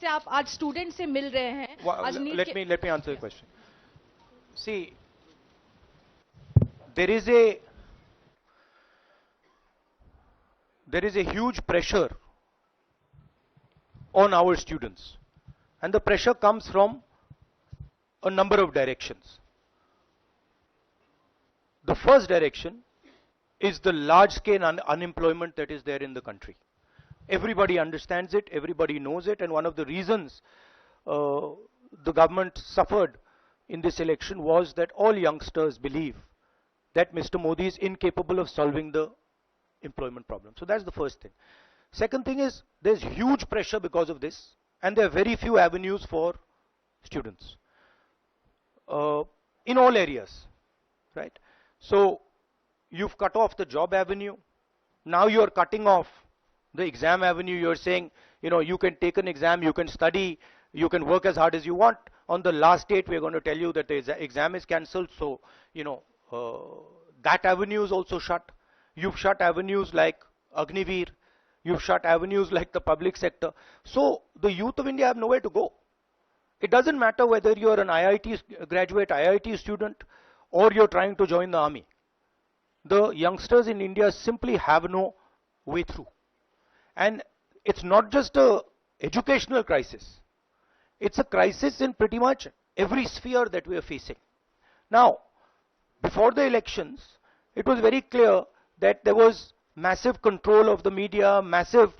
जैसे आप आज स्टूडेंट से मिल रहे हैं, आज let me answer the question. See, there is a huge pressure on our students, and the pressure comes from a number of directions. The first direction is the large scale unemployment that is there in the country. Everybody understands it, everybody knows it, and one of the reasons the government suffered in this election was that all youngsters believe that Mr. Modi is incapable of solving the employment problem. So that's the first thing. Second thing is there's huge pressure because of this, and there are very few avenues for students in all areas, right? So you've cut off the job avenue. Now you're cutting off the exam avenue. You're saying, you know, you can take an exam, you can study, you can work as hard as you want. On the last date, we're going to tell you that the exam is cancelled. So, you know, that avenue is also shut. You've shut avenues like Agniveer. You've shut avenues like the public sector. So the youth of India have nowhere to go. It doesn't matter whether you're an IIT graduate, IIT student, or you're trying to join the army. The youngsters in India simply have no way through. And it's not just an educational crisis. It's a crisis in pretty much every sphere that we are facing. Now, before the elections, it was very clear that there was massive control of the media, massive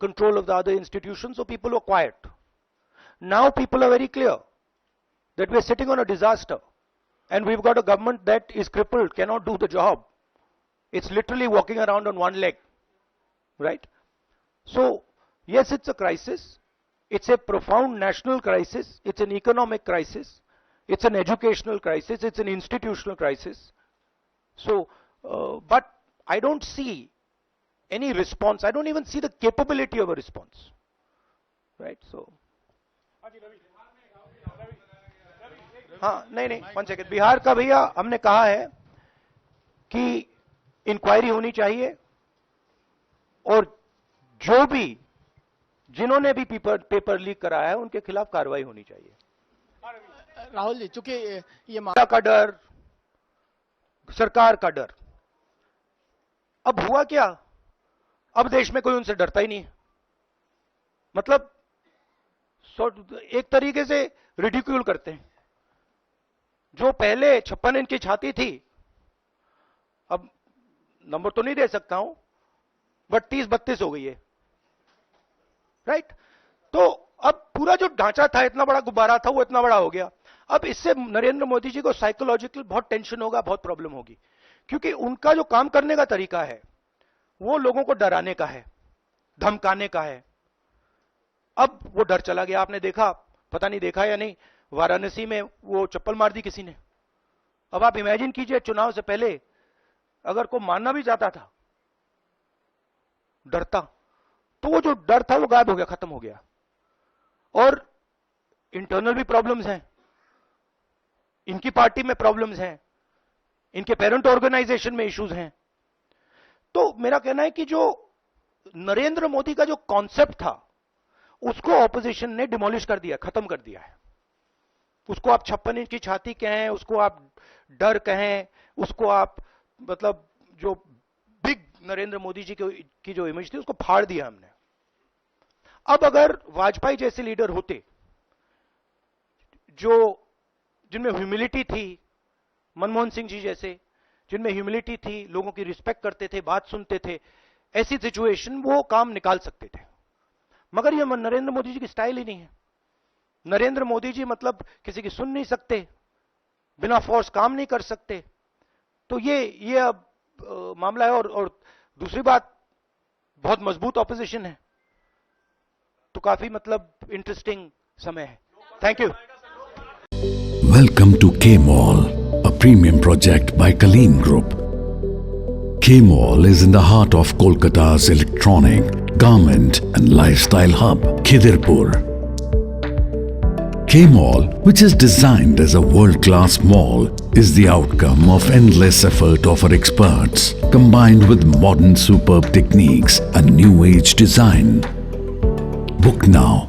control of the other institutions, so people were quiet. Now people are very clear that we're sitting on a disaster, and we've got a government that is crippled, cannot do the job. It's literally walking around on one leg, right? So, yes, it's a crisis. It's a profound national crisis. It's an economic crisis. It's an educational crisis. It's an institutional crisis. So, but I don't see any response. I don't even see the capability of a response, right? So, हाँ नहीं one second, Bihar का भैया हमने कहा है कि inquiry होनी चाहिए और जो भी जिन्होंने भी पेपर लीक कराया है उनके खिलाफ कार्रवाई होनी चाहिए। राहुल जी, चूंकि ये का डर, सरकार का डर, अब हुआ क्या, अब देश में कोई उनसे डरता ही नहीं है। मतलब एक तरीके से रिडिक्यूल करते हैं। जो पहले 56 इंच की छाती थी, अब नंबर तो नहीं दे सकता हूं, बट 30-32 हो गई है, राइट? तो अब पूरा जो ढांचा था, इतना बड़ा गुब्बारा था, वो इतना बड़ा हो गया। अब इससे नरेंद्र मोदी जी को साइकोलॉजिकल बहुत टेंशन होगा, बहुत प्रॉब्लम होगी, क्योंकि उनका जो काम करने का तरीका है वो लोगों को डराने का है, धमकाने का है। अब वो डर चला गया। आपने देखा, पता नहीं देखा या नहीं, वाराणसी में वो चप्पल मार दी किसी ने। अब आप इमेजिन कीजिए, चुनाव से पहले अगर कोई मारना भी चाहता था डरता, तो वो जो डर था वो गायब हो गया, खत्म हो गया। और इंटरनल भी प्रॉब्लम्स हैं, इनकी पार्टी में प्रॉब्लम्स हैं, इनके पेरेंट ऑर्गेनाइजेशन में इश्यूज हैं। तो मेरा कहना है कि जो नरेंद्र मोदी का जो कॉन्सेप्ट था उसको ऑपोजिशन ने डिमोलिश कर दिया, खत्म कर दिया है। उसको आप 56 इंच की छाती कहें, उसको आप डर कहें, उसको आप मतलब जो बिग नरेंद्र मोदी जी की जो इमेज थी उसको फाड़ दिया हमने। अब अगर वाजपेयी जैसे लीडर होते जो जिनमें ह्यूमिलिटी थी, मनमोहन सिंह जी जैसे जिनमें ह्यूमिलिटी थी, लोगों की रिस्पेक्ट करते थे, बात सुनते थे, ऐसी सिचुएशन वो काम निकाल सकते थे। मगर ये नरेंद्र मोदी जी की स्टाइल ही नहीं है। नरेंद्र मोदी जी मतलब किसी की सुन नहीं सकते, बिना फोर्स काम नहीं कर सकते। तो ये अब मामला है। और दूसरी बात, बहुत मजबूत ऑपोजिशन है, तो काफी मतलब इंटरेस्टिंग समय है। Thank you. Welcome to K-Mall, a premium project by Kaleen Group. K-Mall is in the heart of Kolkata's electronic, garment and lifestyle hub, Khidirpur. K-Mall, which is designed as a world-class mall, is the outcome of endless effort of our experts, combined with modern superb techniques and new age design. Book now